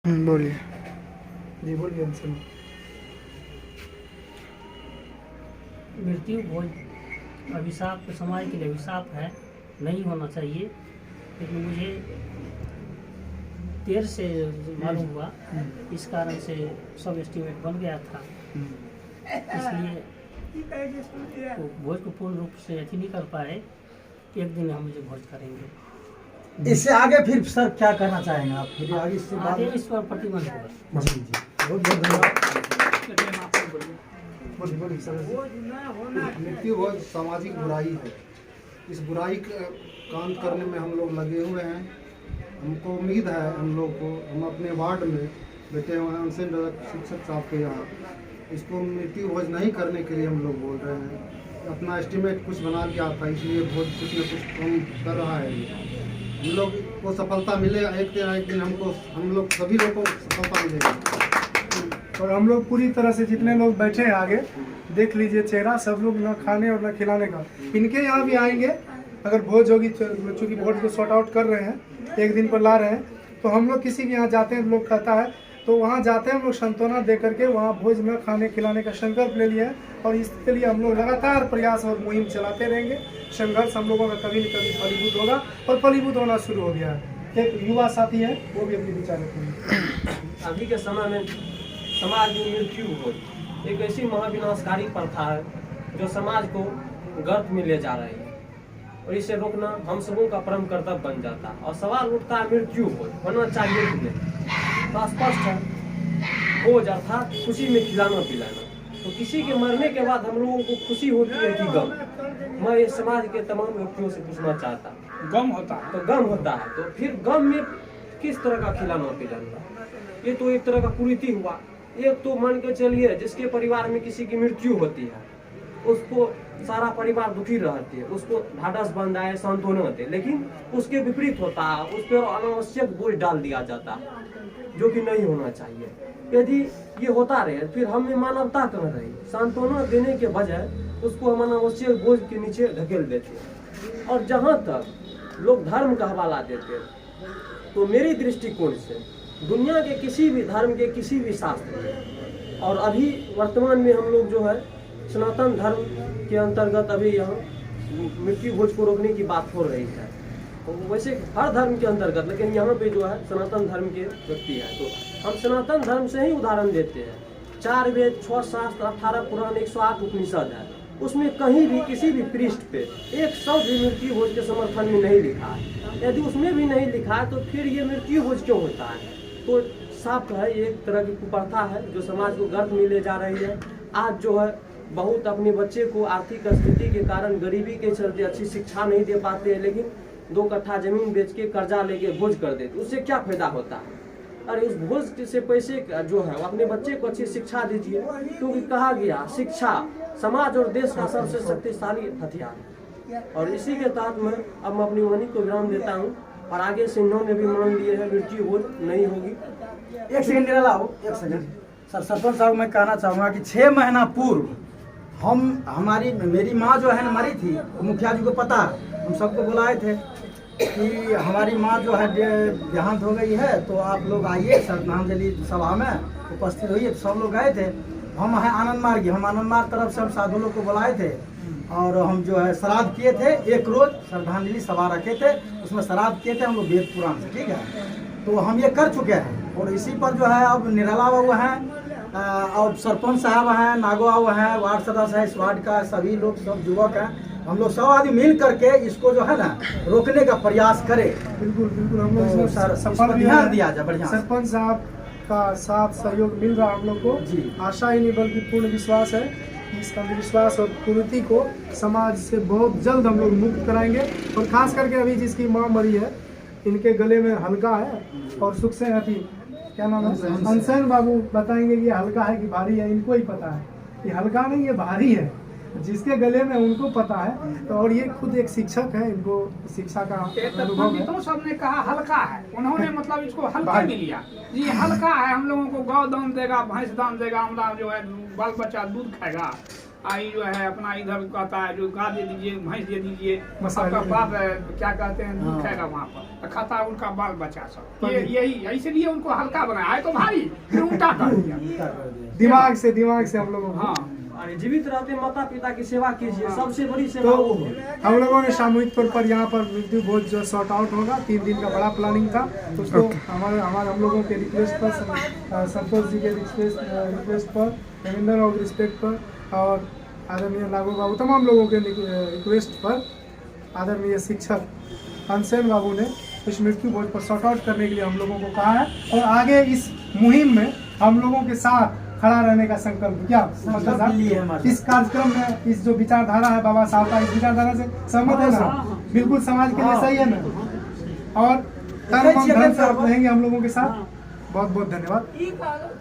बोलिए। जी बोलिए हमसे। मृत्यु भोज अभिशाप समाज के लिए अभिशाप है, नहीं होना चाहिए। लेकिन मुझे देर से मालूम हुआ, इस कारण से सब एस्टिमेट बन गया था। इसलिए तो भोज को पूर्ण रूप से अथी नहीं कर पाए। एक दिन हम जो भोज करेंगे। इससे आगे फिर सर क्या कहना चाहेंगे आप? फिर आगे इससे आगे इस पर प्रतिबंध होगा। जी जी बहुत बहुत धन्यवाद। बोलिए सर। मृत्यु बहुत सामाजिक बुराई है। इस बुराई का अंत करने में हम लोग लगे हुए हैं। हमको उम्मीद है, हम लोग को, हम अपने वार्ड में बैठे हुए हैं उनसे शिक्षक साहब के यहाँ, इसको मृत्यु भोज नहीं करने के लिए हम लोग बोल रहे हैं। अपना एस्टिमेट कुछ बना लिया था, इसलिए भोज कुछ न कुछ कम कर रहा है। हम लोग को सफलता मिलेगा, एक दिन हमको, हम लोग सभी लोग को सफलता मिलेगी। और हम लोग पूरी तरह से जितने लोग बैठे हैं आगे देख लीजिए चेहरा, सब लोग न खाने और न खिलाने का। इनके यहाँ भी आएंगे अगर भोज होगी, चूँकि भोज को सॉर्ट आउट कर रहे हैं, एक दिन पर ला रहे हैं, तो हम लोग किसी के यहाँ जाते हैं, लोग कहता है तो वहाँ जाते हैं हम लोग सांत्वना दे करके, वहाँ भोज में खाने खिलाने का संकल्प ले लिया है। और इसके लिए हम लोग लगातार प्रयास और मुहिम चलाते रहेंगे। संघर्ष हम लोगों का कभी न कभी फलीभूत होगा और फलीभूत होना शुरू हो गया है। एक युवा साथी है, वो भी अपने विचार रखेंगे। अभी के समय में समाज में मृत्यु भोज एक ऐसी महाविनाशकारी प्रथा है जो समाज को गर्त में ले जा रही है, और इसे रोकना हम सबों का परम कर्तव्य बन जाता है। और सवाल उठता है मृत्यु भोज होना चाहिए कि नहीं? तो स्पष्ट है, भोज अर्थात खुशी में खिलाना पिलाना। तो किसी के मरने के बाद हम लोगों को खुशी होती है कि गम? मैं इस समाज के तमाम व्यक्तियों से पूछना चाहता, गम होता है तो गम होता है, तो फिर गम में किस तरह का खिलाना पिलाना? ये तो एक तरह का कुरीति हुआ। एक तो मान के चलिए जिसके परिवार में किसी की मृत्यु होती है, उसको सारा परिवार दुखी रहती है, उसको ढाढ़स बन जाए, सांत्वना होते, लेकिन उसके विपरीत होता है, उस पर अनावश्यक बोझ डाल दिया जाता है, जो कि नहीं होना चाहिए। यदि ये होता रहे फिर हम में मानवता कहाँ रही? सांत्वना देने के बजाय उसको हम अनावश्यक बोझ के नीचे धकेल देते हैं। और जहाँ तक लोग धर्म का हवाला देते हैं, तो मेरी दृष्टिकोण से दुनिया के किसी भी धर्म के किसी भी शास्त्र में, और अभी वर्तमान में हम लोग जो है सनातन धर्म के अंतर्गत अभी यहाँ मृत्यु भोज को रोकने की बात हो रही है। तो वैसे हर धर्म के अंतर्गत, लेकिन यहाँ पे जो है सनातन धर्म के व्यक्ति है, तो हम सनातन धर्म से ही उदाहरण देते हैं। 4 वेद, 6 शास्त्र, 18 पुराण, 108 उपनिषद है, उसमें कहीं भी किसी भी पृष्ठ पे एक शब्द भी मृत्यु भोज के समर्थन में नहीं लिखा है। यदि उसमें भी नहीं लिखा है तो फिर ये मृत्यु भोज क्यों होता है? तो साफ है, एक तरह की कुप्रथा है जो समाज को गर्त में ले जा रही है। आज जो है बहुत अपने बच्चे को आर्थिक स्थिति के कारण, गरीबी के चलते अच्छी शिक्षा नहीं दे पाते, लेकिन 2 कट्ठा जमीन बेच के कर्जा लेके भोज कर देते। उससे क्या फायदा होता है? अरे उस भोज से पैसे जो है अपने बच्चे को अच्छी शिक्षा दीजिए, क्योंकि कहा गया शिक्षा समाज और देश का सबसे शक्तिशाली हथियार है। और इसी के तहत मैं अब अपनी वाणी को विराम देता हूँ, और आगे से इन्होंने भी मान लिए है मृत्यु भोज नहीं होगी। एक सेकंड निराला, एक सेकंड सर। सरपंच साहब मैं कहना चाहूँगा कि 6 महीना पूर्व मेरी माँ जो है ना मरी थी, मुखिया जी को पता, हम सबको बुलाए थे कि हमारी माँ जो है देहांत हो गई है, तो आप लोग आइए श्रद्धांजलि सभा में उपस्थित होइए। तो सब लोग गए थे। हम है आनंद मार्ग, हम आनंद मार्ग तरफ से हम साधु लोग को बुलाए थे, और हम जो है श्राद्ध किए थे। एक रोज श्रद्धांजलि सभा रखे थे, उसमें श्राद्ध किए थे हम लोग वेद पुराण से, ठीक है। तो हम ये कर चुके हैं, और इसी पर जो है अब निराला बाबू हैं, और सरपंच साहब हैं, नागो बाबू हैं, वार्ड सदस्य है इस वार्ड का, सभी लोग, सब युवक हैं, हम लोग सब आदमी मिल करके इसको जो है ना रोकने का प्रयास करें। बिल्कुल बिल्कुल, हम लोग तो इसमें सफल भी ध्यान हैं। दिया जाए बढ़िया। सरपंच साहब का साथ सहयोग मिल रहा है हम लोग को जी। आशा ही नहीं बल्कि पूर्ण विश्वास है कि इस अंधविश्वास और कुरीति को समाज से बहुत जल्द हम लोग मुक्त कराएंगे। और खास करके अभी जिसकी माँ मरी है, इनके गले में हल्का है, और सुख से अति क्या नाम है, अनसन बाबू बताएंगे कि ये हल्का है कि भारी है। इनको ही पता है ये हल्का नहीं, ये भारी है, जिसके गले में उनको पता है। तो और ये खुद एक शिक्षक है, इनको शिक्षा का अनुभव है। पंडितों सब ने कहा हल्का है, उन्होंने मतलब इसको हल्का भी लिया। जी हल्का है, हम लोगों को गौ दान देगा, भैंस दान देगा, हमारा जो है बाल बच्चा दूध खाएगा, आई जो है अपना इधर कहता है जो गाय दे दीजिए, भैंस दे दीजिए, मसाले आपका दे बाप क्या कहते हैं हाँ। खाएगा वहाँ पर, तो खाता है उनका बाल बच्चा सब। ये यही इसलिए उनको हल्का बनाया है, तो भारी फिर उल्टा कर दिया। क्या कर दिया? दिमाग से हम लोगों को हाँ अरे जीवित रहते माता पिता की सेवा कीजिए, सबसे बड़ी सेवा तो वो है। हम लोगों ने सामूहिक तौर पर यहाँ पर मृत्यु भोज जो सॉर्ट आउट होगा, 3 दिन का बड़ा प्लानिंग था, तो उसको हमारे हम लोगों के रिक्वेस्ट पर, संतोष जी के रिक्वेस्ट पर, रविंदर और रिस्पेक्ट पर, और आदरणीय लागू बाबू, तमाम लोगों के रिक्वेस्ट पर आदरणीय शिक्षक हंसेन बाबू ने इस मृत्यु भोज पर सॉर्ट आउट करने के लिए हम लोगों को कहा है, और आगे इस मुहिम में हम लोगों के साथ खड़ा रहने का संकल्प क्या मतलब साहब? इस कार्यक्रम में इस जो विचारधारा है बाबा साहब का, इस विचारधारा से सहमत है ना? बिल्कुल समाज के लिए सही है ना? और तन मन धन से आप रहेंगे हम लोगों के साथ। बहुत बहुत धन्यवाद।